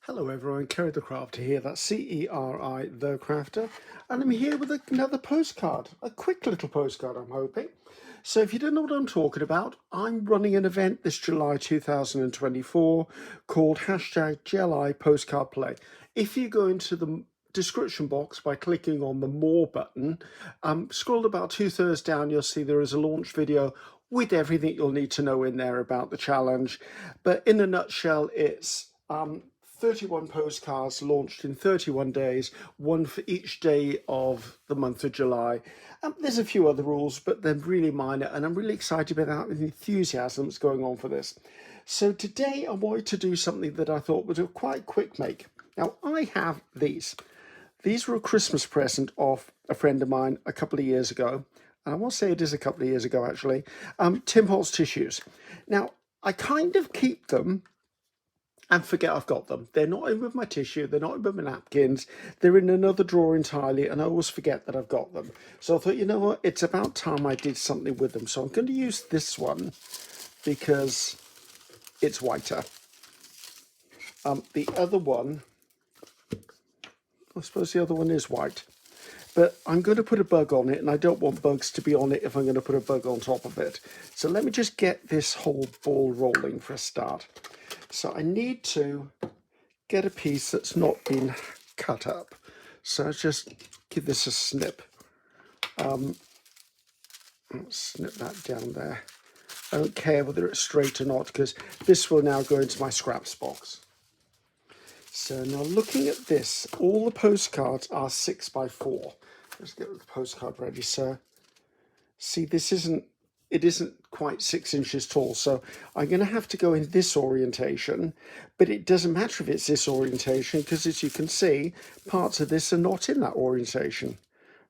Hello everyone, Ceri the Crafter here, that's Ceri the Crafter, and I'm here with another postcard, a quick little postcard I'm hoping. So if you don't know what I'm talking about, I'm running an event this July 2024 called #GelyPostcardPlay. If you go into the description box by clicking on the More button, scroll about 2/3 down, you'll see there is a launch video with everything you'll need to know in there about the challenge. But in a nutshell, it's 31 postcards launched in 31 days, one for each day of the month of July. There's a few other rules, but they're really minor, and I'm really excited about the enthusiasm that's going on for this. So today I wanted to do something that I thought was a quite quick make. Now I have these. These were a Christmas present of a friend of mine a couple of years ago. And I want to say it is a couple of years ago actually. Tim Holtz tissues. Now I kind of keep them and forget I've got them. They're not in with my tissue, they're not in with my napkins, they're in another drawer entirely, and I always forget that I've got them. So I thought, you know what, it's about time I did something with them. So I'm going to use this one because it's whiter. The other one, I suppose the other one is white, but I'm going to put a bug on it, and I don't want bugs to be on it if I'm going to put a bug on top of it. So let me just get this whole ball rolling for a start. So I need to get a piece that's not been cut up. So let's just give this a snip. Snip that down there. I don't care whether it's straight or not, because this will now go into my scraps box. So now looking at this, all the postcards are 6x4. Let's get the postcard ready. So see, it isn't quite 6 inches tall, so I'm going to have to go in this orientation, but it doesn't matter if it's this orientation, because as you can see, parts of this are not in that orientation.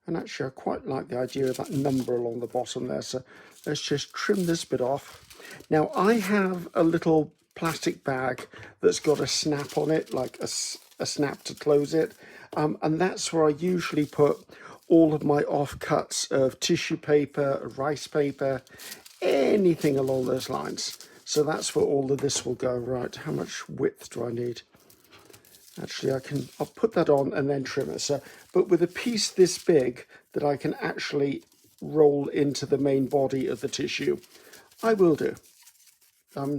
And actually I quite like the idea of that number along the bottom there, so let's just trim this bit off. Now I have a little plastic bag that's got a snap on it, like a snap to close it, and that's where I usually put all of my offcuts of tissue paper, rice paper, anything along those lines. So that's where all of this will go. Right, how much width do I need? Actually, I'll put that on and then trim it. So, but with a piece this big that I can actually roll into the main body of the tissue, I will do.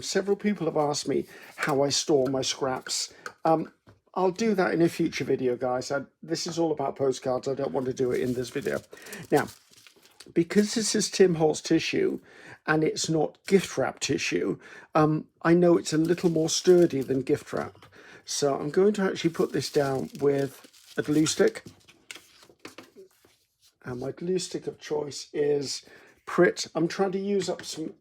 Several people have asked me how I store my scraps. I'll do that in a future video, guys. This is all about postcards. I don't want to do it in this video. Now, because this is Tim Holtz tissue and it's not gift wrap tissue, I know it's a little more sturdy than gift wrap. So I'm going to actually put this down with a glue stick. And my glue stick of choice is Pritt. I'm trying to use up some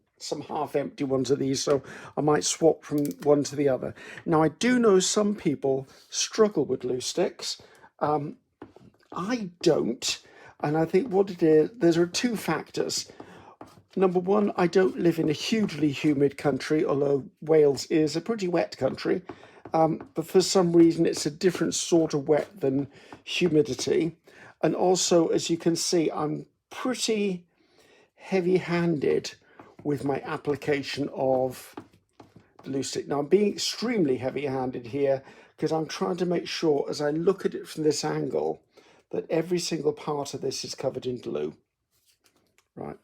half-empty ones of these, so I might swap from one to the other. Now, I do know some people struggle with glue sticks. I don't, and I think what it is, there are two factors. Number one, I don't live in a hugely humid country, although Wales is a pretty wet country, but for some reason it's a different sort of wet than humidity. And also, as you can see, I'm pretty heavy-handed with my application of glue stick. Now I'm being extremely heavy-handed here because I'm trying to make sure as I look at it from this angle that every single part of this is covered in glue. Right,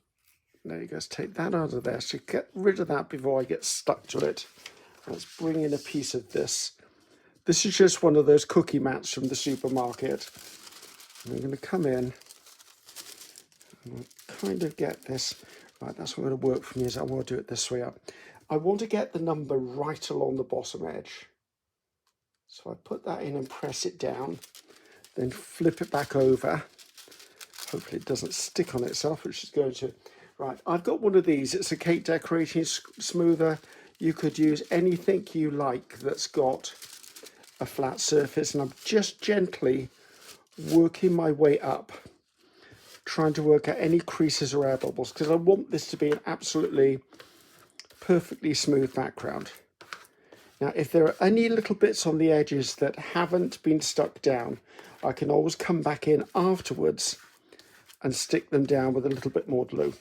there you go, let's take that out of there. So get rid of that before I get stuck to it. Let's bring in a piece of this. This is just one of those cookie mats from the supermarket. I'm going to come in and kind of get this. Right, that's what going to work for me, is I want to do it this way up. I want to get the number right along the bottom edge. So I put that in and press it down, then flip it back over. Hopefully it doesn't stick on itself, which is going to. Right, I've got one of these. It's a cake decorating smoother. You could use anything you like that's got a flat surface, and I'm just gently working my way up, trying to work out any creases or air bubbles, because I want this to be an absolutely perfectly smooth background. Now, if there are any little bits on the edges that haven't been stuck down, I can always come back in afterwards and stick them down with a little bit more glue.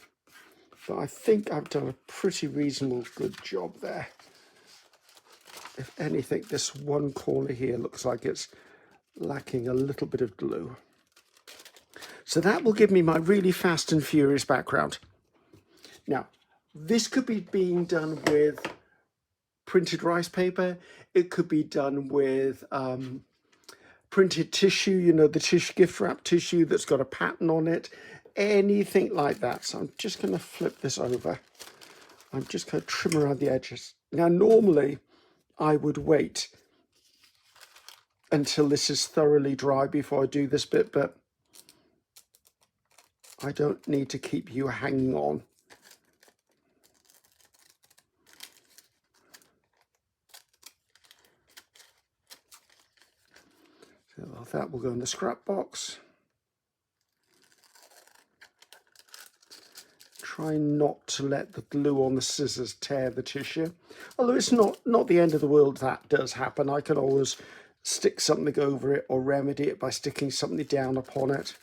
But I think I've done a pretty reasonable good job there. If anything, this one corner here looks like it's lacking a little bit of glue. So that will give me my really fast and furious background. Now, this could be being done with printed rice paper. It could be done with printed tissue, you know, the tissue gift wrap tissue that's got a pattern on it, anything like that. So I'm just going to flip this over. I'm just going to trim around the edges. Now, normally I would wait until this is thoroughly dry before I do this bit, but I don't need to keep you hanging on. So that will go in the scrap box. Try not to let the glue on the scissors tear the tissue. Although it's not the end of the world, that does happen. I can always stick something over it or remedy it by sticking something down upon it.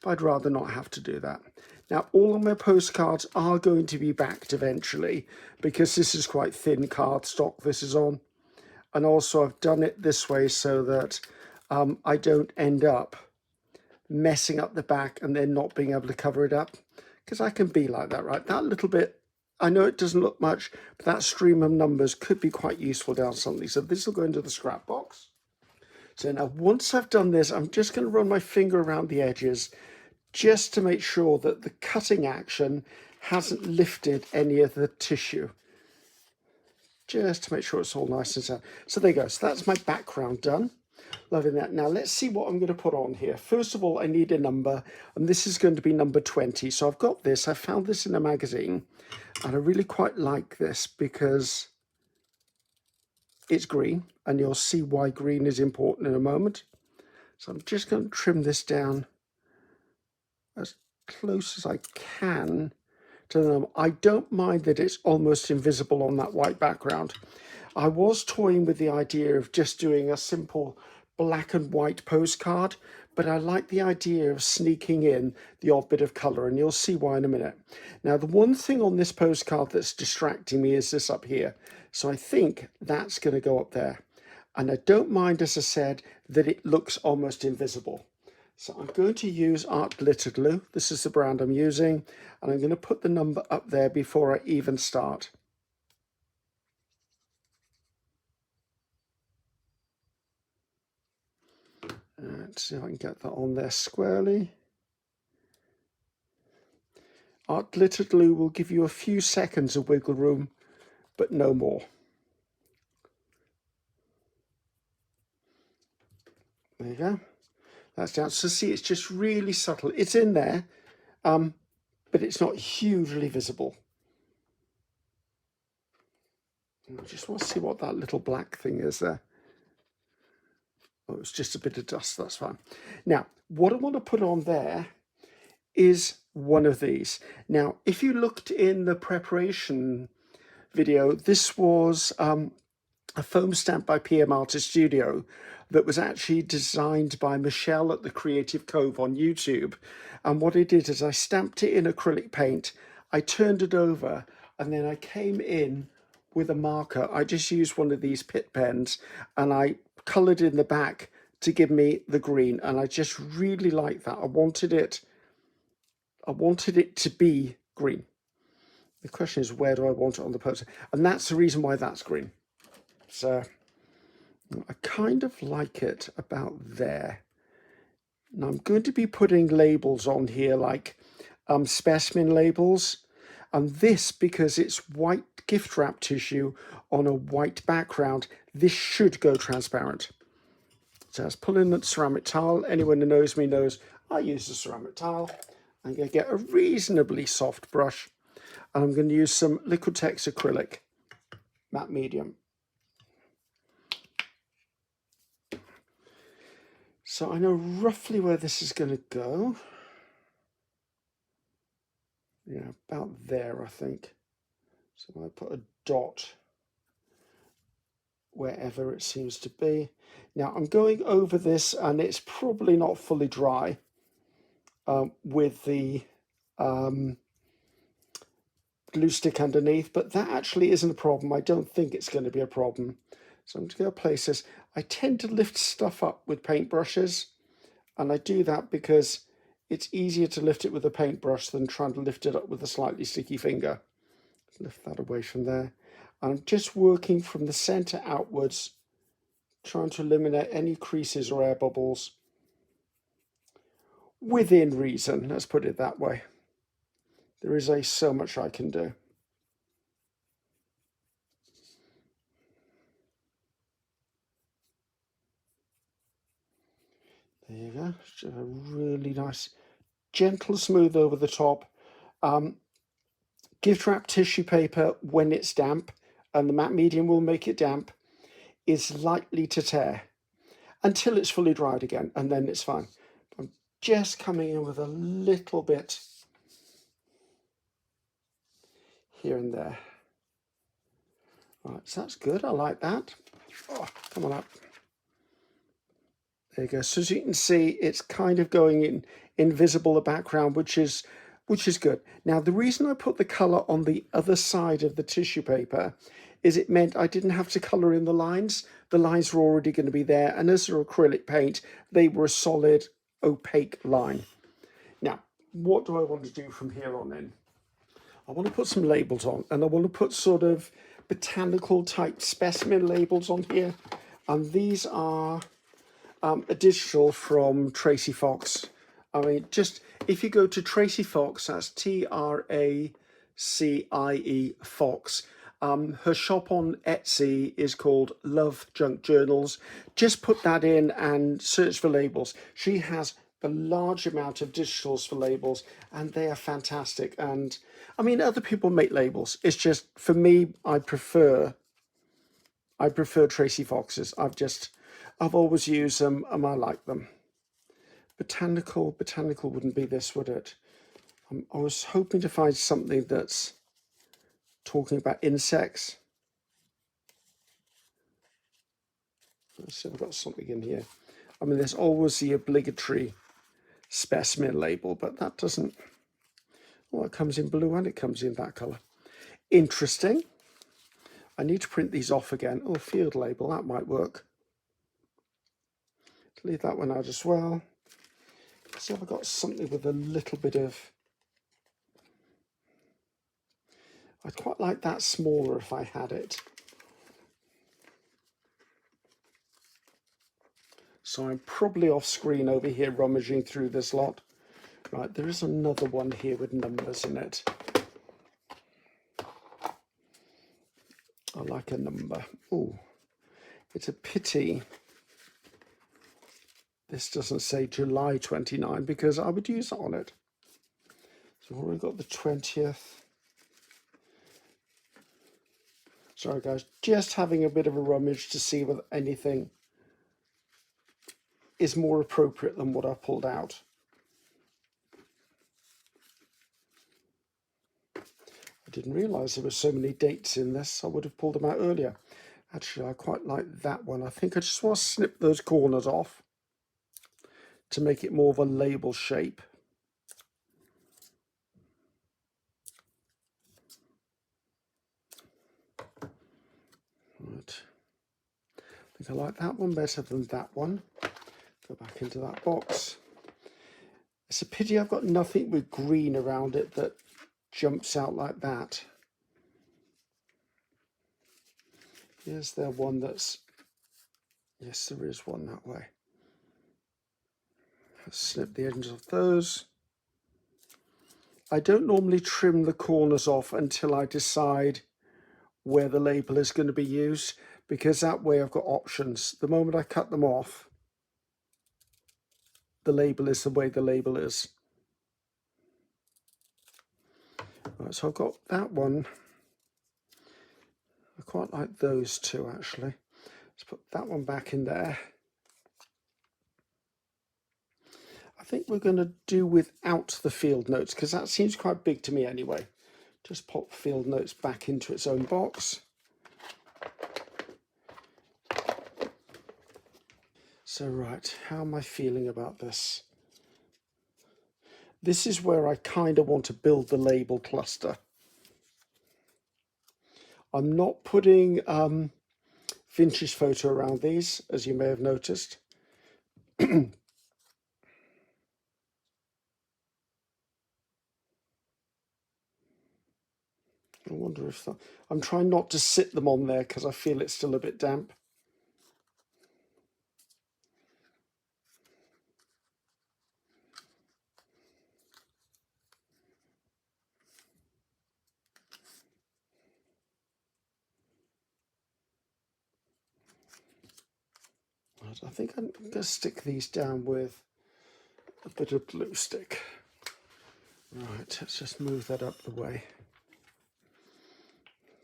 But I'd rather not have to do that. Now, all of my postcards are going to be backed eventually because this is quite thin cardstock this is on. And also I've done it this way so that I don't end up messing up the back and then not being able to cover it up, because I can be like that, right? That little bit, I know it doesn't look much, but that stream of numbers could be quite useful down something. So this will go into the scrap box. So now once I've done this, I'm just going to run my finger around the edges just to make sure that the cutting action hasn't lifted any of the tissue. Just to make sure it's all nice and sound. So there you go. So that's my background done. Loving that. Now let's see what I'm going to put on here. First of all, I need a number, and this is going to be number 20. So I've got this. I found this in a magazine, and I really quite like this because it's green, and you'll see why green is important in a moment. So I'm just going to trim this down as close as I can to them. I don't mind that it's almost invisible on that white background. I was toying with the idea of just doing a simple black and white postcard, but I like the idea of sneaking in the odd bit of colour, and you'll see why in a minute. Now, the one thing on this postcard that's distracting me is this up here. So I think that's going to go up there. And I don't mind, as I said, that it looks almost invisible. So I'm going to use art glitter glue. This is the brand I'm using, and I'm going to put the number up there before I even start. Let's see if I can get that on there squarely. Art glitter glue will give you a few seconds of wiggle room, but no more. There you go. That's down. So see, it's just really subtle. It's in there, but it's not hugely visible. I just want to see what that little black thing is there. Oh, it's just a bit of dust, that's fine. Now, what I want to put on there is one of these. Now, if you looked in the preparation video, this was a foam stamp by PM Artist Studio that was actually designed by Michelle at the Creative Cove on YouTube. And what I did is I stamped it in acrylic paint, I turned it over, and then I came in with a marker. I just used one of these Pitt pens, and I coloured in the back to give me the green, and I just really like that. I wanted it to be green. The question is, where do I want it on the poster? And that's the reason why that's green. So I kind of like it about there. Now I'm going to be putting labels on here, like specimen labels, and this, because it's white gift wrap tissue on a white background, this should go transparent. So I was pulling the ceramic tile. Anyone who knows me knows I use a ceramic tile. I'm going to get a reasonably soft brush, and I'm going to use some Liquitex acrylic matte medium. So I know roughly where this is going to go. Yeah, about there, I think. So I put a dot wherever it seems to be. Now I'm going over this, and it's probably not fully dry with the glue stick underneath, but that actually isn't a problem. I don't think it's going to be a problem. So I'm going to go places. I tend to lift stuff up with paintbrushes, and I do that because it's easier to lift it with a paintbrush than trying to lift it up with a slightly sticky finger. Lift that away from there. I'm just working from the center outwards, trying to eliminate any creases or air bubbles within reason, let's put it that way. There is so much I can do. There you go. Just a really nice, gentle smooth over the top. Gift wrap tissue paper, when it's damp, and the matte medium will make it damp, is likely to tear until it's fully dried again, and then it's fine. I'm just coming in with a little bit here and there. Right, so that's good. I like that. Oh, come on up. There you go. So as you can see, it's kind of going in invisible the background, which is good. Now, the reason I put the colour on the other side of the tissue paper is it meant I didn't have to colour in the lines. The lines were already going to be there, and as they're acrylic paint, they were a solid, opaque line. Now, what do I want to do from here on in? I want to put some labels on, and I want to put sort of botanical type specimen labels on here. And these are a digital from Tracy Fox. I mean, just if you go to Tracy Fox, that's Tracie Fox. Her shop on Etsy is called Love Junk Journals. Just put that in and search for labels. She has a large amount of digitals for labels, and they are fantastic. And I mean, other people make labels. It's just, for me, I prefer Tracy Fox's. I've always used them, and I like them. Botanical wouldn't be this, would it? I was hoping to find something that's talking about insects. Let's see if I've got something in here. I mean, there's always the obligatory specimen label, but that doesn't. Well, it comes in blue and it comes in that colour. Interesting. I need to print these off again. Oh, field label, that might work. Leave that one out as well. Let's see if I've got something with a little bit of. I'd quite like that smaller if I had it. So I'm probably off screen over here rummaging through this lot. Right, there is another one here with numbers in it. I like a number. Oh, it's a pity this doesn't say July 29, because I would use that on it. So we've already got the 20th. Sorry guys, just having a bit of a rummage to see whether anything is more appropriate than what I pulled out. I didn't realise there were so many dates in this. I would have pulled them out earlier. Actually, I quite like that one. I think I just want to snip those corners off to make it more of a label shape. Right. I think I like that one better than that one. Go back into that box. It's a pity I've got nothing with green around it that jumps out like that. Is there one that's... Yes, there is one that way. Let's snip the ends of those. I don't normally trim the corners off until I decide where the label is going to be used, because that way I've got options. The moment I cut them off, the label is the way the label is. Right, so I've got that one. I quite like those two actually. Let's put that one back in there. I think we're going to do without the field notes, because that seems quite big to me anyway. Just pop field notes back into its own box. So right, how am I feeling about this? This is where I kind of want to build the label cluster. I'm not putting vintage photo around these, as you may have noticed. I wonder if I'm trying not to sit them on there because I feel it's still a bit damp. I think I'm going to stick these down with a bit of glue stick. Right, let's just move that up the way.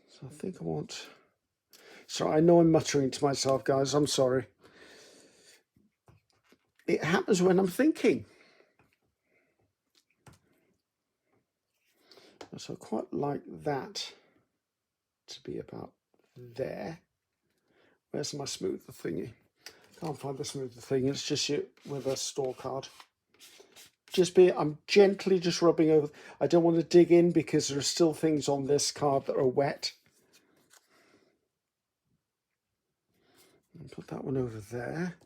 So I think I want... So I know I'm muttering to myself, guys, I'm sorry. It happens when I'm thinking. So I quite like that to be about there. Where's my smoother thingy? Can't find the smoother thing, it's just with a store card. I'm gently just rubbing over. I don't want to dig in because there are still things on this card that are wet. And put that one over there.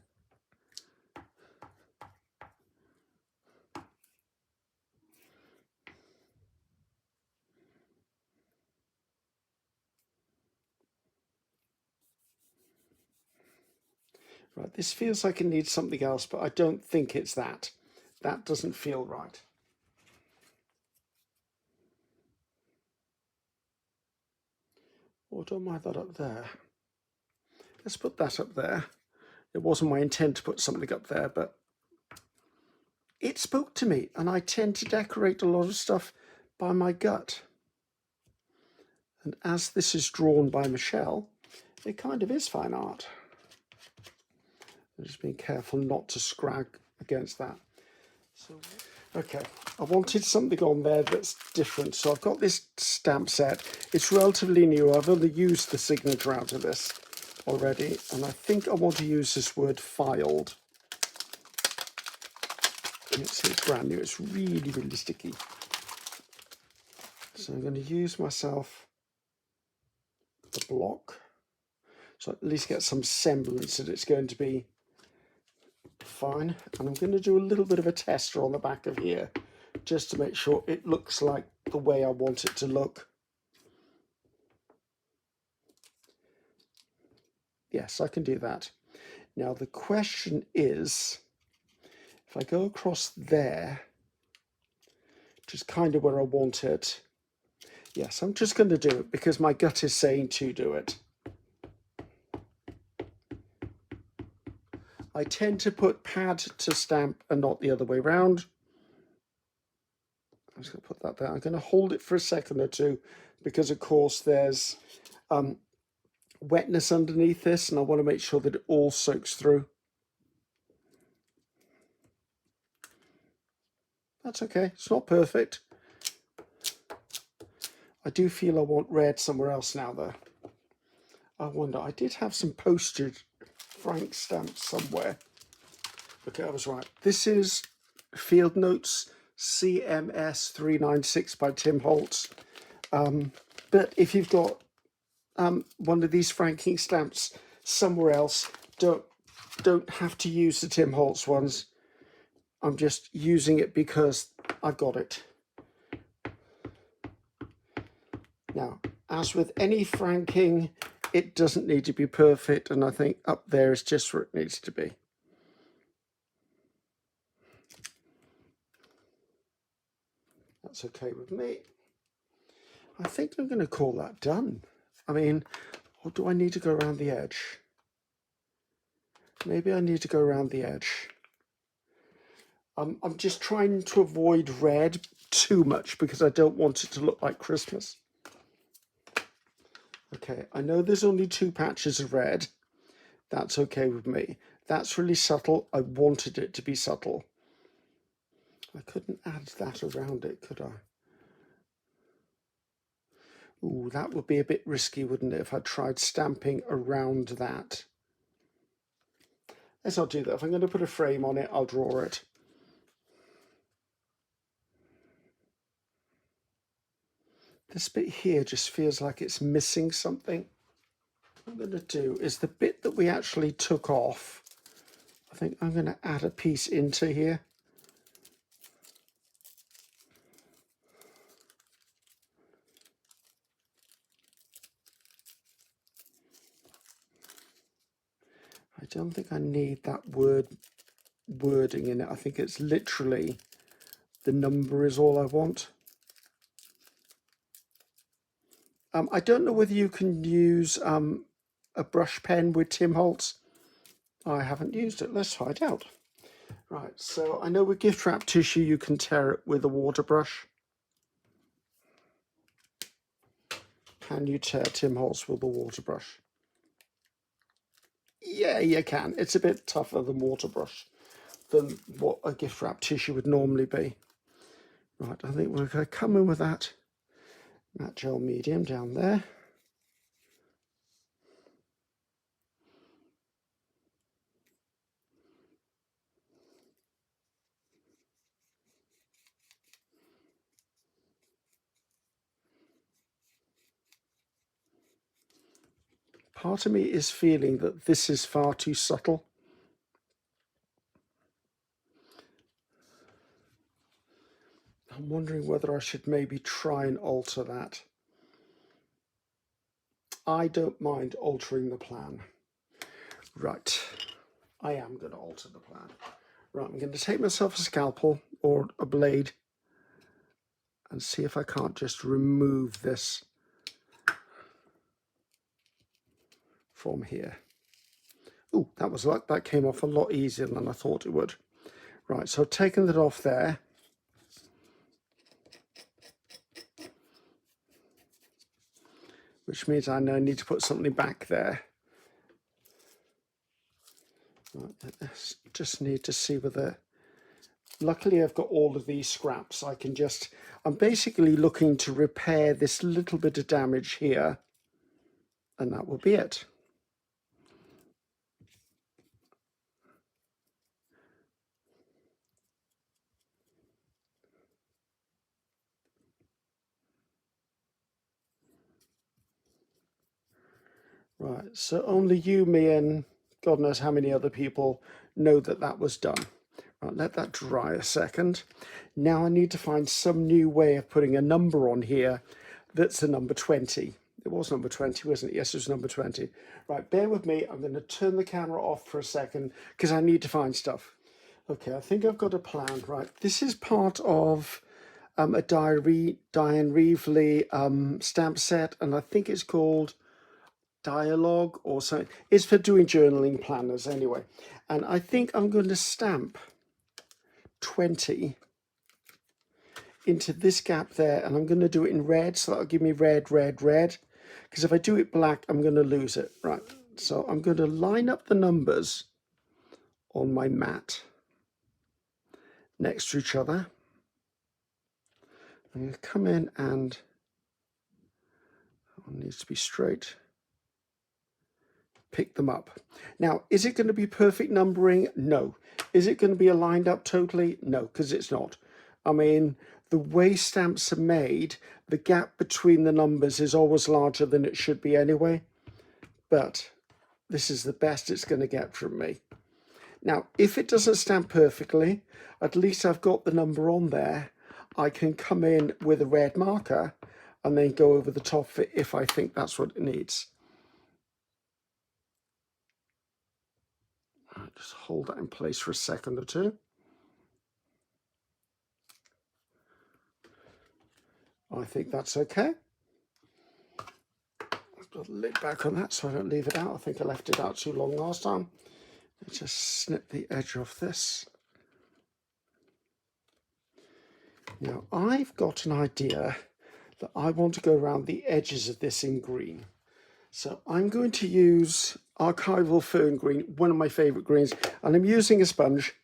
Right, this feels like it needs something else, but I don't think it's that. That doesn't feel right. Or don't mind that up there. Let's put that up there. It wasn't my intent to put something up there, but it spoke to me, and I tend to decorate a lot of stuff by my gut. And as this is drawn by Michelle, it kind of is fine art. I'm just being careful not to scrag against that. So, okay, I wanted something on there that's different. So I've got this stamp set. It's relatively new. I've only used the signature out of this already. And I think I want to use this word filed. It's brand new. It's really, really sticky. So I'm going to use myself the block. So at least get some semblance that it's going to be fine. And I'm going to do a little bit of a tester on the back of here just to make sure it looks like the way I want it to look. Yes, I can do that. Now the question is, if I go across there, which is kind of where I want it, yes, I'm just going to do it because my gut is saying to do it. I tend to put pad to stamp and not the other way around. I'm just going to put that there. I'm going to hold it for a second or two because, of course, there's wetness underneath this, and I want to make sure that it all soaks through. That's okay. It's not perfect. I do feel I want red somewhere else now, though. I wonder. I did have some postage frank stamps somewhere. Okay, I was right. This is Field Notes CMS 396 by Tim Holtz. But if you've got one of these franking stamps somewhere else, don't have to use the Tim Holtz ones. I'm just using it because I've got it. Now, as with any franking, it doesn't need to be perfect, and I think up there is just where it needs to be. That's okay with me. I think I'm going to call that done. I mean, or do I need to go around the edge? Maybe I need to go around the edge. I'm just trying to avoid red too much because I don't want it to look like Christmas. Okay, I know there's only 2 patches of red. That's okay with me. That's really subtle. I wanted it to be subtle. I couldn't add that around it, could I? Ooh, that would be a bit risky, wouldn't it, if I tried stamping around that? Let's not do that. If I'm going to put a frame on it, I'll draw it. This bit here just feels like it's missing something. What I'm going to do is the bit that we actually took off, I think I'm going to add a piece into here. I don't think I need that wording in it. I think it's literally the number is all I want. I don't know whether you can use a brush pen with Tim Holtz. I haven't used it. Let's find out. Right, so I know with gift wrap tissue you can tear it with a water brush. Can you tear Tim Holtz with a water brush? Yeah, you can. It's a bit tougher than water brush than what a gift wrap tissue would normally be. Right, I think we're going to come in with that matte gel medium down there. Part of me is feeling that this is far too subtle. I'm wondering whether I should maybe try and alter that. I don't mind altering the plan. Right, I am going to alter the plan. Right, I'm going to take myself a scalpel or a blade and see if I can't just remove this from here. Oh, that was luck. That came off a lot easier than I thought it would. Right, so I've taken that off there. Which means I now need to put something back there. Right, I just need to see whether... Luckily I've got all of these scraps. I'm basically looking to repair this little bit of damage here, and that will be it. Right, so only you, me, and God knows how many other people know that that was done. Right, let that dry a second. Now I need to find some new way of putting a number on here that's a number 20. It was number 20, wasn't it? Yes, it was number 20. Right, bear with me. I'm going to turn the camera off for a second because I need to find stuff. Okay, I think I've got a plan. Right, this is part of a Diane Reevely stamp set, and I think it's called Dialogue or something. It's for doing journaling planners anyway. And I think I'm going to stamp 20 into this gap there, and I'm going to do it in red, so that'll give me red, red, red, because if I do it black I'm going to lose it. Right, so I'm going to line up the numbers on my mat next to each other. I'm going to come in and it needs to be straight. Pick them up. Now, is it going to be perfect numbering? No. Is it going to be aligned up totally? No, because it's not. I mean, the way stamps are made, the gap between the numbers is always larger than it should be anyway. But this is the best it's going to get from me. Now, if it doesn't stamp perfectly, at least I've got the number on there. I can come in with a red marker and then go over the top of it if I think that's what it needs. Just hold that in place for a second or two. I think that's okay. I've got the lid back on that so I don't leave it out. I think I left it out too long last time. Let's just snip the edge off this. Now I've got an idea that I want to go around the edges of this in green. So I'm going to use Archival Fern Green, one of my favourite greens, and I'm using a sponge.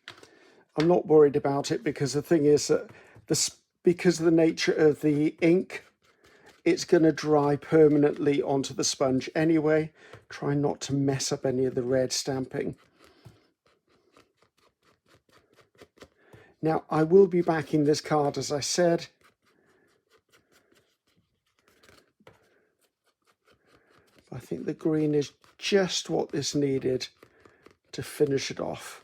I'm not worried about it because the thing is that because of the nature of the ink, it's going to dry permanently onto the sponge anyway. Try not to mess up any of the red stamping. Now, I will be backing this card, as I said. think the green is just what this needed to finish it off.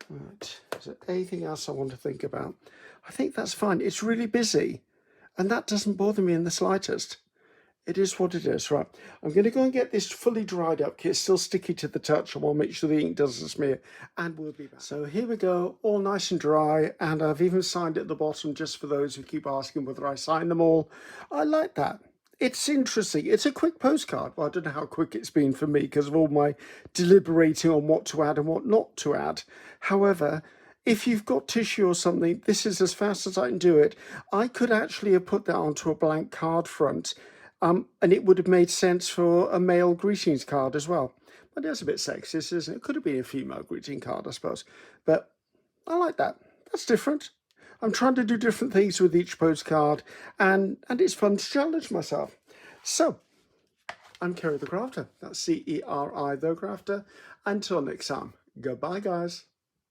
Right, is there anything else I want to think about? I think that's fine. It's really busy, and that doesn't bother me in the slightest. It is what it is. Right, I'm going to go and get this fully dried up. It's still sticky to the touch. I want to make sure the ink doesn't smear, and we'll be back. So here we go, all nice and dry, and I've even signed at the bottom just for those who keep asking whether I sign them all. I like that. It's interesting. It's a quick postcard. Well, I don't know how quick it's been for me because of all my deliberating on what to add and what not to add. However, if you've got tissue or something, this is as fast as I can do it. I could actually have put that onto a blank card front, and it would have made sense for a male greetings card as well. But that's a bit sexist, isn't it? It could have been a female greeting card, I suppose. But I like that. That's different. I'm trying to do different things with each postcard, and it's fun to challenge myself. So, I'm Ceri the Crafter. That's Ceri the Crafter. Until next time, goodbye, guys.